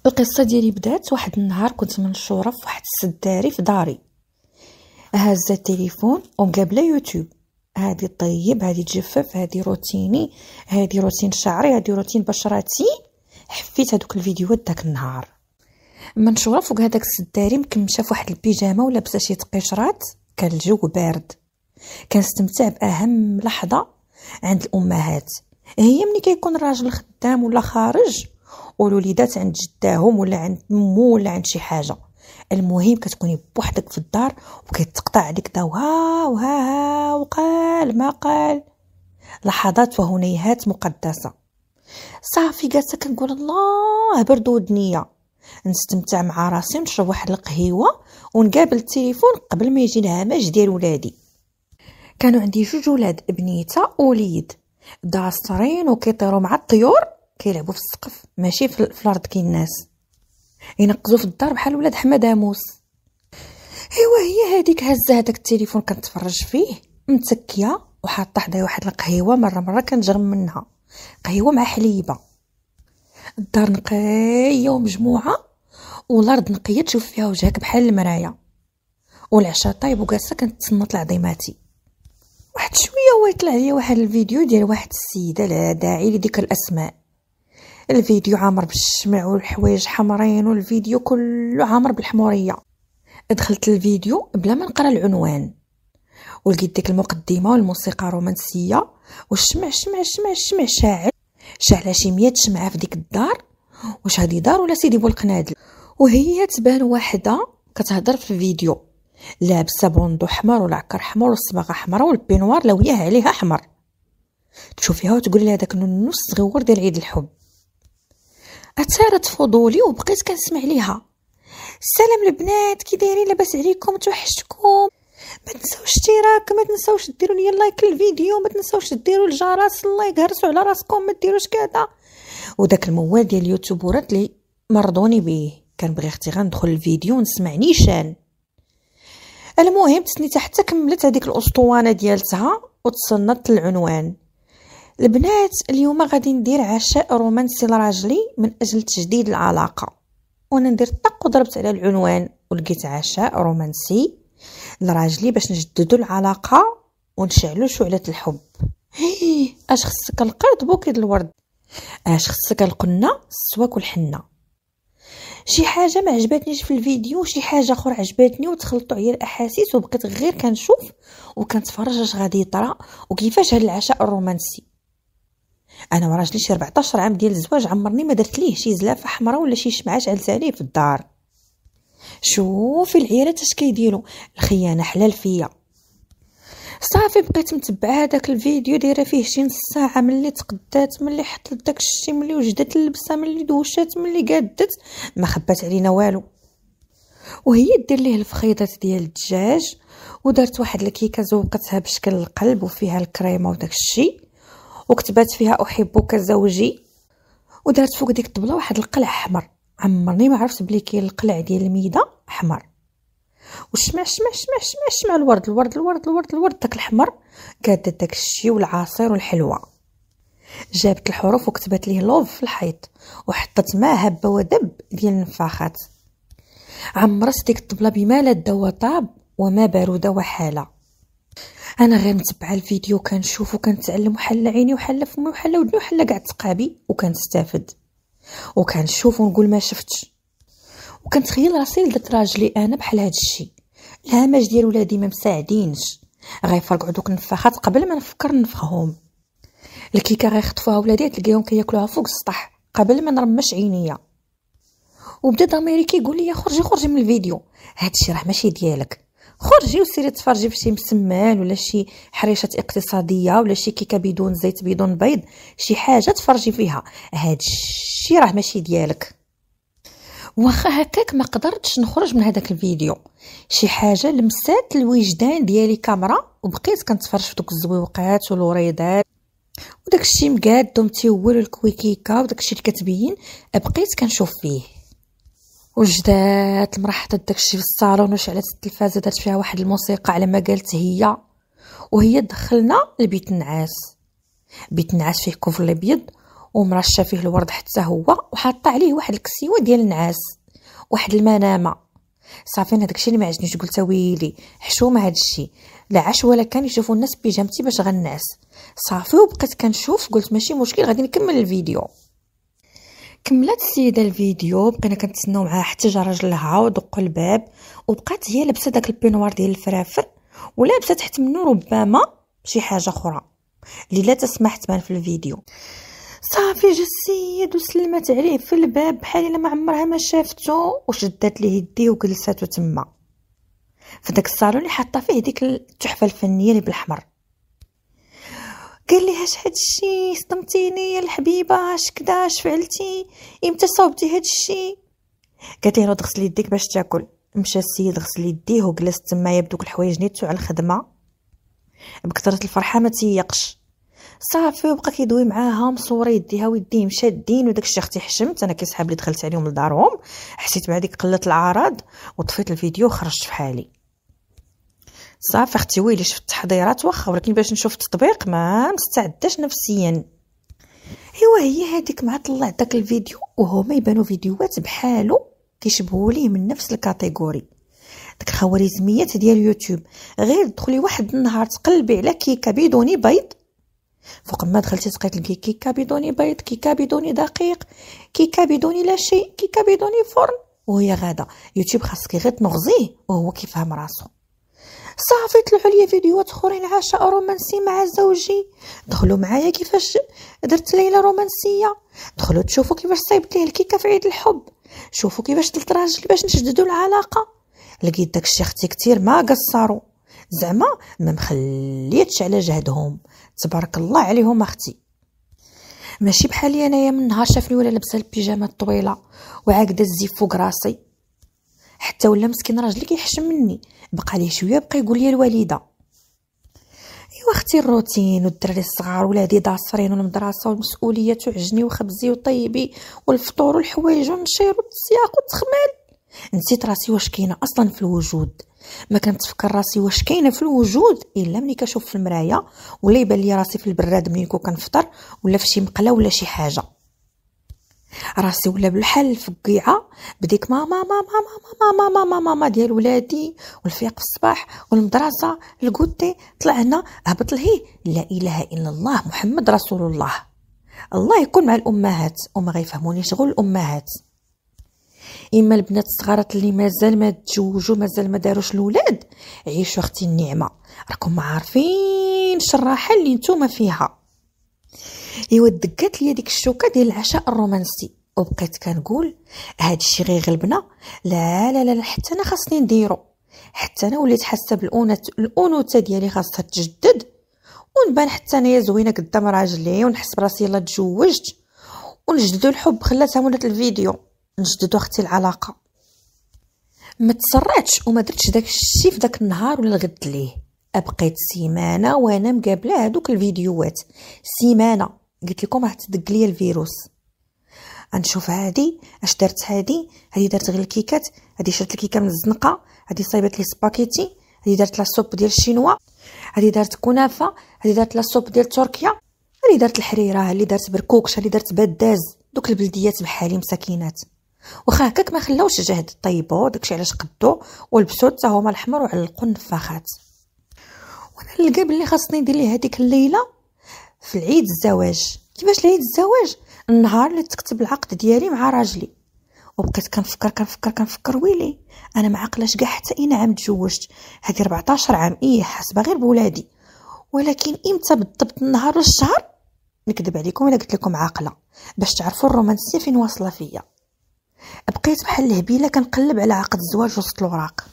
القصه ديالي بدات واحد النهار. كنت منشوره في واحد السداري في داري، هازه التليفون ومقابله يوتيوب. هادي طيب، هادي تجفف، هادي روتيني، هادي روتين شعري، هادي روتين بشرتي. حفيت هادوك الفيديوهات داك النهار. منشوره فوق هذاك السداري مكمشه في واحد البيجامه ولابسه شي تقشرات. كان الجو بارد، كنستمتع باهم لحظه عند الامهات، هي ملي كيكون الراجل خدام ولا خارج والوليدات عند جداهم ولا عند مو ولا عند شي حاجه. المهم كتكوني بوحدك في الدار وكيتقطع عليك دا وها وها وقال ما قال. لحظات وهنيهات مقدسه. صافي جالسه كنقول الله برد ودنيا، نستمتع مع راسي، نشرب واحد القهيوه ونقابل التليفون قبل ما يجي الهمج ديال ولادي. كانوا عندي جوج ولاد، بنيته ووليد، داسترين وكيطيروا مع الطيور، كيلعبوا في السقف ماشي في الارض كي الناس، ينقزوا في الدار بحال ولاد حماداموس. ايوا هي هذيك هزه هذاك التليفون كنتفرج فيه متكيه وحاطه حدايا واحد القهيوه. مره كنجرم منها قهيوه مع حليبه. الدار نقيه ومجموعه والارض نقيه تشوف فيها وجهك بحال المرايه، والعشاء طيب وجالسه كنتصنت لعظيماتي. واحد شويه ويطلع لي واحد الفيديو ديال واحد السيده، لا داعي لذكر الاسماء. الفيديو عامر بالشمع والحوايج حمرين والفيديو كله عامر بالحموريه. دخلت الفيديو بلا ما نقرا العنوان ولقيت ديك المقدمه والموسيقى رومانسيه والشمع شمع شمع شمع شاعله شي 100 شمعه في ديك الدار. واش هادي دار ولا سيدي بوالقنادل؟ وهي تبان وحده كتهضر في الفيديو لابسه بوندو حمر والعكر حمر والصباغه حمراء والبينوار لوياه عليها احمر. تشوفيها وتقول لها داك النص صغيور ديال عيد الحب. اثارت فضولي وبقيت كنسمع ليها. السلام البنات، كي دايرين؟ لاباس عليكم؟ توحشتكم؟ ما تنساوش اشتراك، ما تنساوش ديروا لي لايك للفيديو، ما تنساوش ديروا الجرس، الله يقهرسوا على راسكم، ما ديروش كذا. وداك الموال ديال اليوتيوبرات اللي مرضوني به كنبغي اختي غندخل الفيديو ونسمع نيشان. المهم تسنيتها حتى كملت هذيك الاسطوانه ديالتها وتصنت العنوان. البنات اليوم غادي ندير عشاء رومانسي لراجلي من اجل تجديد العلاقه. وانا ندير طق وضربت على العنوان ولقيت عشاء رومانسي لراجلي باش نجددوا العلاقه ونشعلوا شعله الحب. اش خصك القرد بوكي د الورد، اش خصك القنه السواك والحنه. شي حاجه ما عجبتنيش في الفيديو، شي حاجه اخرى عجبتني وتخلطوا عليا الاحاسيس وبقيت غير كنشوف وكنتفرج اش غادي يطرا وكيفاش هذا العشاء الرومانسي. انا وراجلي شي 14 عام ديال الزواج عمرني ما درت ليه شي زلافه حمراء ولا شي شمعه شعلت عليه في الدار. شوفي العيالات اش كيديروا، الخيانه حلال فيا. صافي بقيت متبعه هذاك الفيديو دايره فيه شي نص ساعه، ملي تقدات، ملي حطت داك الشيء، ملي وجدت اللبسه، ملي دوشات، ملي قادت، ما خبات علينا والو. وهي دير ليه الفخيضات ديال الدجاج ودارت واحد الكيكه زوقتها بشكل القلب وفيها الكريمه وداك الشيء وكتبات فيها احبك زوجي، ودارت فوق ديك الطبله واحد القلع احمر. عمرني ما عرفت بلي كاين القلع ديال الميده احمر. وشمع شمع شمع شمع شمع الورد داك الاحمر قادت داك الشيء والعصير والحلوى. جابت الحروف وكتبت ليه لوف في الحيط وحطت معاه هبه ودب ديال النفاخات. عمرت ديك الطبله بما لا دوا طاب وما بارده وحاله. انا غير متبعه الفيديو كنشوف وكنتعلم وحل عيني وحل فمي وحل ودني وحل كاع تقابي وكنستافد وكنشوف ونقول ما شفتش. وكنتخيل راسي لدت راجلي انا بحال هاد الشيء. الهمج ديال ولادي ما مساعدينش، غيفرقعوا دوك النفاخات قبل ما نفكر نفخهم. الكيكه غيخطفوها ولادي تلقاهم كياكلوها فوق السطح قبل ما نرمش عينيا. وبدا ضميري كيقول لي خرجي من الفيديو، هاد الشيء راه ماشي ديالك، خرجي وسيري تفرجي في شي مسمان ولا شي حريشه اقتصاديه ولا شي كيكه بدون زيت بدون بيض، شي حاجه تفرجي فيها، هاد الشيء راه ماشي ديالك. واخا هكاك ما قدرتش نخرج من هذاك الفيديو، شي حاجه لمسات الوجدان ديالي كاميرا وبقيت كنتفرج في دوك الزويوقات والوريدات وداك الشيء مقاد ومتيول الكويكيكه وداك الشيء اللي كتبين بقيت كنشوف فيه. وجدات المراه حطت داك الشيء في الصالون وشعلت التلفازه دارت فيها واحد الموسيقى على ما قالت هي، وهي دخلنا لبيت النعاس. بيت النعاس فيه كوفر الابيض ومرشه فيه الورد حتى هو، وحاطه عليه واحد الكسيوه ديال النعاس، واحد المنامه. صافي انا داكشي اللي ما عجبنيش، قلت ويلي حشومه هادشي، لا عاش ولا كان يشوفوا الناس بيجامتي باش غنعس. صافي وبقيت كنشوف، قلت ماشي مشكل غادي نكمل الفيديو. كملت السيده الفيديو، بقينا كنتسناو معاها حتى جا راجلها ودق الباب، وبقات هي لابسه داك البينوار ديال الفرافر، ولابسه تحت منه ربما شي حاجه اخرى اللي لا تسمح تبان في الفيديو. صافي جا السيد وسلمت عليه في الباب بحال الا ما عمرها ما شافته، وشدات ليه يديه وجلساتو تما في داك الصالون اللي حاطه فيه ديك التحفه الفنيه اللي بالاحمر. قال لي اش هادشي، صدمتيني يا الحبيبه، اش كدا، اش فعلتي، امتى صوبتي هادشي؟ قالت له تغسلي يديك باش تاكل. مشى السيد غسل يديه وجلس تمايا بدوك الحوايج نيتو على الخدمه بكثره الفرحه ما تيقش. صافي وبقى كيدوي معاها مصوره يديها ويديه مشادين، وداك الشيء اختي حشمت انا كيصحاب لي دخلت عليهم لدارهم، حسيت بعديك قله الاعراض وطفيت الفيديو وخرجت في حالي. صافي اختي ويلي شفت التحضيرات واخا، ولكن باش نشوف التطبيق ما مستعداش نفسيا. ايوا هي هذيك مع طلع داك الفيديو وهما يبانوا فيديوهات بحالو كيشبهوا ليه من نفس الكاتيجوري، داك الخوارزميات ديال يوتيوب. غير دخلي واحد النهار تقلبي على كيكه بدون بيض، فوق ما دخلتي تلقاي كيكه بدون بيض، كيكه بدون دقيق، كيكه بدون لا شيء، كيكه بدون فرن، وهي غاده. يوتيوب خاصك غير تنغزيه وهو كيفهم راسو. صافي طلعوا لي فيديوهات اخرين، عشاء رومانسي مع زوجي، دخلوا معايا كيفاش درت ليله رومانسيه، دخلوا تشوفوا كيفاش صايبت ليه الكيكه في عيد الحب، شوفوا كيفاش درت راجل باش نشددوا العلاقه. لقيت داكشي اختي كتير ما قصروا، زعما ما مخليتش على جهدهم، تبارك الله عليهم اختي. ماشي بحالي انايا، من نهار شافني ولا لابسه البيجامه الطويله وعاقده الزيف فوق راسي، حتى ولا مسكين راجلي كيحشم مني، بقى ليه شويه بقى يقول لي الوالده. ايوا اختي الروتين، والدراري الصغار ولادي داصرين والمدرسه والمسؤوليات وعجني وخبزي وطيبي والفطور والحوايج والنشير والسياق والتخمال. نسيت راسي واش كاينه اصلا في الوجود، ما كنتفكر راسي واش كاينه في الوجود الا ملي كنشوف في المرايه، ولا يبان لي راسي في البراد ملي كنفطر، ولا في شي مقله ولا شي حاجه. راسي ولا بالحال الفقيعه بديك ماما ماما ماما ماما ماما ماما ديال ولادي، والفيق في الصباح والمدرسه الكوتي، طلع هنا هبط لهي لا اله الا الله محمد رسول الله. الله يكون مع الامهات وما غيفهمونيش غير الامهات. اما البنات الصغارات اللي مازال ما تزوجوا مازال ما داروش الاولاد، عيشوا اختي النعمه، راكم ما عارفين الراحه اللي نتوما فيها. ايوا دقات لي ديك الشوكه ديال العشاء الرومانسي، وبقيت كنقول هذا الشيء غيغلبنا، لا لا لا حتى انا خاصني نديرو، حتى انا وليت حاسه الانوثه ديالي خاصها تجدد، ونبان حتى انايا زوينه قدام راجلي، ونحس براسي يلا تزوجت، ونجددوا الحب. خلاتها ولات الفيديو نجددوا اختي العلاقه. ما تسرعتش وما درتش داك الشيء في داك النهار ولا الغد ليه، بقيت سيمانه وانا مقابله هذوك الفيديوهات، سيمانه قلت لكم راح تدق لي الفيروس. غنشوف هادي اش دارت، هادي دارت غير الكيكات، هادي شرت الكيكه من الزنقه، هادي صايبت لي سباكيتي، هادي دارت لا صوب ديال الشينوا، هادي دارت كنافه، هادي دارت لا صوب ديال تركيا، هادي دارت الحريره، هادي دارت بركوكش، هادي دارت بداز. دوك البلديات بحالي مساكينات، واخا هكاك ما خلاوش جهد طيبوا داكشي علاش قدو ولبسوا حتى هما الاحمر وعلقوا النفاخات. وانا نلقى بلي خاصني ندير ليه هذيك الليله في العيد الزواج. كيفاش العيد الزواج؟ النهار اللي تكتب العقد ديالي مع راجلي. وبقيت كنفكر ويلي انا ما عقلاش كاع حتى اين عام تزوجت، هذه 14 عام حاسبه غير بولادي، ولكن امتى بالضبط النهار والشهر نكذب عليكم الا قلت لكم عاقله، باش تعرفوا الرومانسيه فين واصله فيا. بقيت بحال الهبيله كنقلب على عقد الزواج وسط الوراق.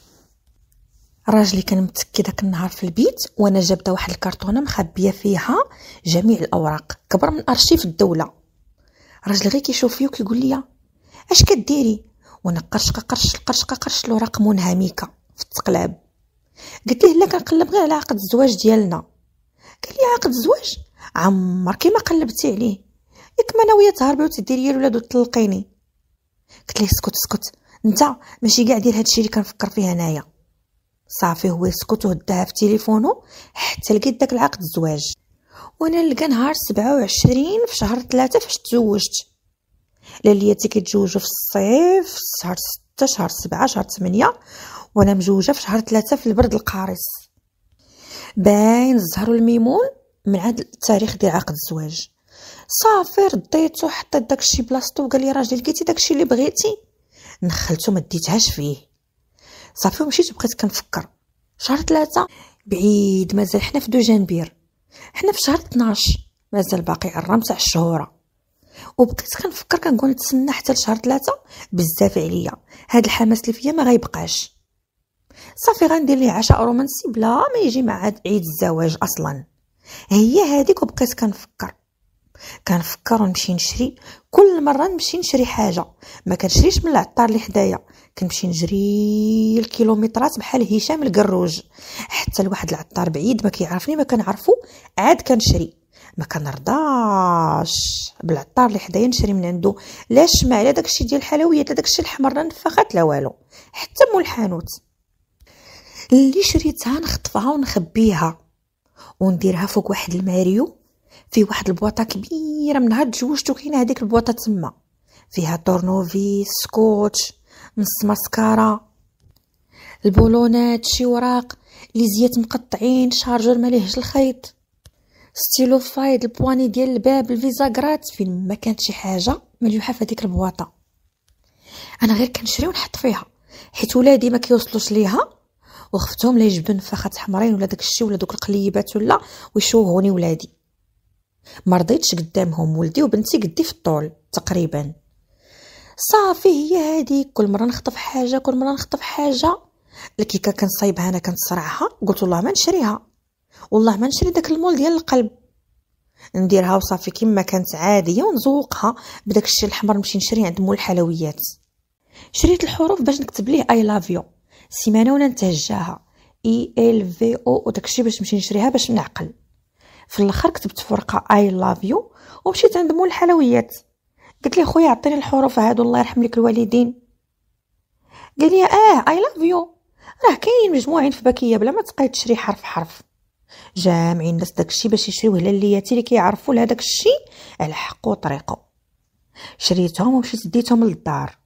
راجلي كان متكي داك النهار في البيت، وانا جابته واحد الكرتونه مخبيه فيها جميع الاوراق كبر من ارشيف الدوله. راجلي غير كيشوف فيا وكيقول لي اش كديري، وانا قرش الاوراق منهمكه في التقلاب. قلت له لا كنقلب غير على عقد الزواج ديالنا. قال لي عقد الزواج عمرك ما قلبتي عليه، ياك ما ناويه تهربي وتديري الولاد وتطلقيني. قلت له اسكت انت ماشي كاع دير هادشي اللي كنفكر فيه انايا. صافي هو يسكت وهداها في تليفونه حتى لقيت داك العقد الزواج. وانا نلقى نهار 27 في شهر 3 فاش تزوجت. لالياتي كيتزوجوا في الصيف، شهر 6 شهر 7 شهر 8، وانا مزوجه في شهر 3 في البرد القارس. باين الزهر والميمون من عاد التاريخ ديال عقد الزواج. صافي رديتو حطيت داكشي بلاصتو وقال لي راجلي لقيتي داكشي اللي بغيتي؟ نخلتو ما ديتهاش فيه. صافي ومشيت بقيت كنفكر شهر 3 بعيد، مازال حنا في 2 جانبير، حنا في شهر 12 مازال باقي عرام تاع الشهوره. وبقيت كنفكر كنقول نتسنى حتى لشهر 3 بزاف عليا، هاد الحماس اللي فيا ما غيبقاش. صافي غندير ليه عشاء رومانسي بلا ما يجي مع عيد الزواج اصلا. هي هذيك. وبقيت كنفكر ونمشي نشري، كل مره نمشي نشري حاجه ما كنشريش من العطار اللي حدايا، كنمشي نجري الكيلومترات بحال هشام القروج حتى لواحد العطار بعيد ما كيعرفني ما كنعرفو، عاد كنشري. ما كنرضاش بالعطار اللي حدايا نشري من عنده، لا شمع لا داكشي ديال الحلويات لا داكشي الحمر لا نفخات لا والو، حتى مول الحانوت اللي شريتها نخطفها ونخبيها ونديرها فوق واحد الماريو في واحد البواطه كبيره. من نهار تزوجت كاينه هذيك البواطه تما فيها طورنوفيس، سكوتش، نص ماسكارا، البولونات، شي وراق، لي زيات مقطعين، شارجور ماليهش الخيط، ستيلو فايد، البواني ديال الباب، الفيزاغرات. فين ما كانت شي حاجه مليوحه في هذيك البواطه انا غير كنشري ونحط فيها، حيت ولادي ما كيوصلوش ليها وخفتهم لا يجبدوا نفاخات حمرين ولا داكشي ولا دوك القليبات ولا ويشوهوني ولادي. ما رضيتش قدامهم، ولدي وبنتي قدي في الطول تقريبا. صافي هي هذيك، كل مره نخطف حاجه. الكيكه كنصايبها انا كنتصرعها، قلت والله ما نشريها، والله ما نشري داك المول ديال القلب، نديرها وصافي كما كانت عاديه ونزوقها بداك الشيء الحمر. نمشي نشري عند مول الحلويات، شريت الحروف باش نكتب ليه اي لاف يو، سيمانه ولا نتهجاها اي ال في او وداك الشيء باش نمشي نشريها باش نعقل. في الاخر كتبت في ورقه اي لاف يو ومشيت عند مول الحلويات. قلت لي خويا عطيني الحروف هادو الله يرحم لك الوالدين. قال لي اي لاف يو راه كاينين مجموعين في باكيه بلا ما تبقاي تشري حرف حرف، جامعين الناس داكشي باش يشريوه للياتي اللي كيعرفوا لهداك الشيء على حقه وطريقه. شريتهم ومشيت ديتهم للدار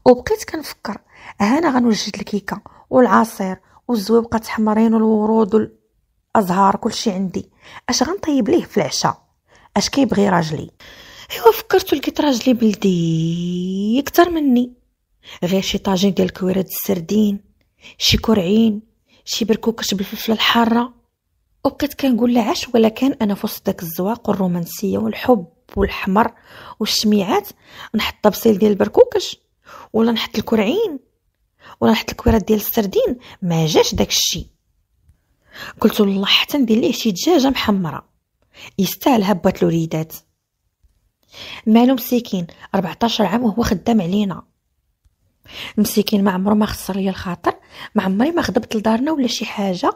وبقيت كنفكر انا غنوجد الكيكه والعصير والزويبقات حمرين والورود والازهار كلشي عندي، اش غنطيب ليه في العشاء، اش كيبغي راجلي. ايوا فكرت لقيت راجلي بلدي اكثر مني، غير شي طاجين ديال الكويرات السردين، شي كرعين، شي بركوكش بالفلفله الحاره. وبقيت كنقول لا عاش ولا كان انا في وسط داك الزواق والرومانسيه والحب والحمر والشميعات نحط طبسيل ديال البركوكش ولا نحط الكرعين ولا نحط الكويرات ديال السردين، ما جاش داك الشيء. قلت والله حتى ندير ليه شي دجاجه محمره يستاهل هبات الوليدات. مالو مسكين 14 عام وهو خدام علينا، مسكين ما عمره ما خسر لي الخاطر، ما عمري ما خدبت لدارنا ولا شي حاجه،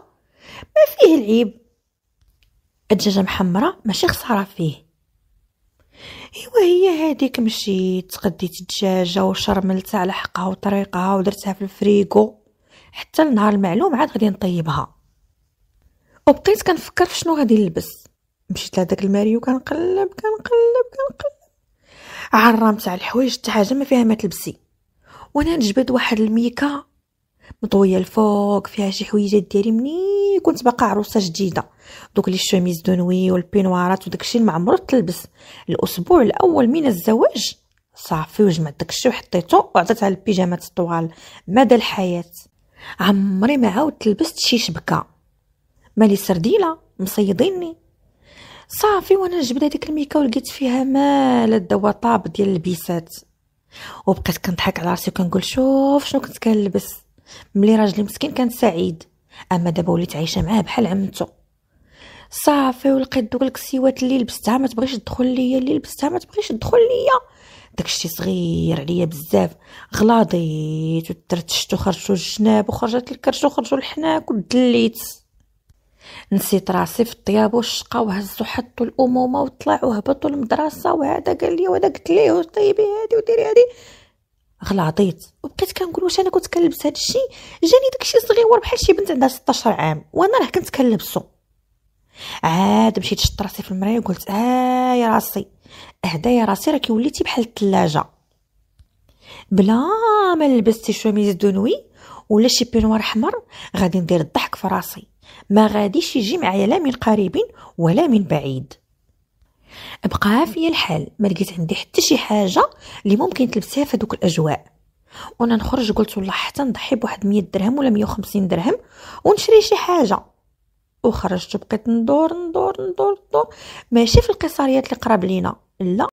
ما فيه العيب. الدجاجه محمره ماشي خساره فيه. ايوا هي هذيك مشيت تقديت الدجاجه وشرملتها على حقها وطريقها ودرتها في الفريغو حتى النهار المعلوم عاد غادي نطيبها. وبقيت كنفكر في شنو غادي نلبس. مشيت لهداك الماريو كنقلب عرام تاع الحوايج حتى حاجه ما فيها ما تلبسي، وانا نجبد واحد الميكا مطويه الفوق فيها شي حويجات ديالي مني كنت باقا عروسه جديده، دوك لي الشوميز دونوي والبينوارات وداكشي ما عمرو تلبس. الاسبوع الاول من الزواج صافي وجمعت داكشي وحطيته وعطيتها للبيجامات الطوال مدى الحياه. عمري ما عاود لبست شي شبكه مالي سرديله مصيديني. صافي وانا نجبد هذيك الميكا ولقيت فيها مال الدواء طاب ديال البيسات، وبقيت كنضحك على راسي وكنقول شوف شنو كنت كنلبس. ملي راجلي مسكين كان سعيد، اما دابا وليت عايشه معاه بحال عمته. صافي ولقيت دوك الكسيوات اللي لبستها ما تبغيش تدخل ليا، اللي لبستها ما تبغيش تدخل ليا، داكشي صغير عليا بزاف. غلاضيت وترتشت وخرجوا الجناب وخرجت الكرش وخرجوا الحناك ودليت. نسيت راسي في الطياب والشقا وهزوا حطوا الامومه وطلعوا هبطوا المدرسه، وهذا قال لي وهذا قلت ليه طيبي هذه وديري هذه. غلاضيت وبقيت كنقول واش انا كنت كنلبس هذا الشيء، جاني داكشي صغيور بحال شي بنت عندها 16 عام وانا راه كنت كنلبسو. عاد مشيت شفت راسي في المرايه وقلت يا راسي اهدا يا راسي راكي وليتي بحال الثلاجه. بلا ما لبستي شوميز دونوي ولا شي بينوار احمر غادي ندير الضحك في راسي، ما غاديش يجي معايا لا من قريب ولا من بعيد. بقى فيا الحال، ما لقيت عندي حتى شي حاجه اللي ممكن تلبسيها في هذوك الاجواء. وانا نخرج قلت والله حتى نضحي بواحد 100 درهم ولا 150 درهم ونشري شي حاجه. وخرجت بقيت ندور ماشي في القصريات اللي قراب لينا، لا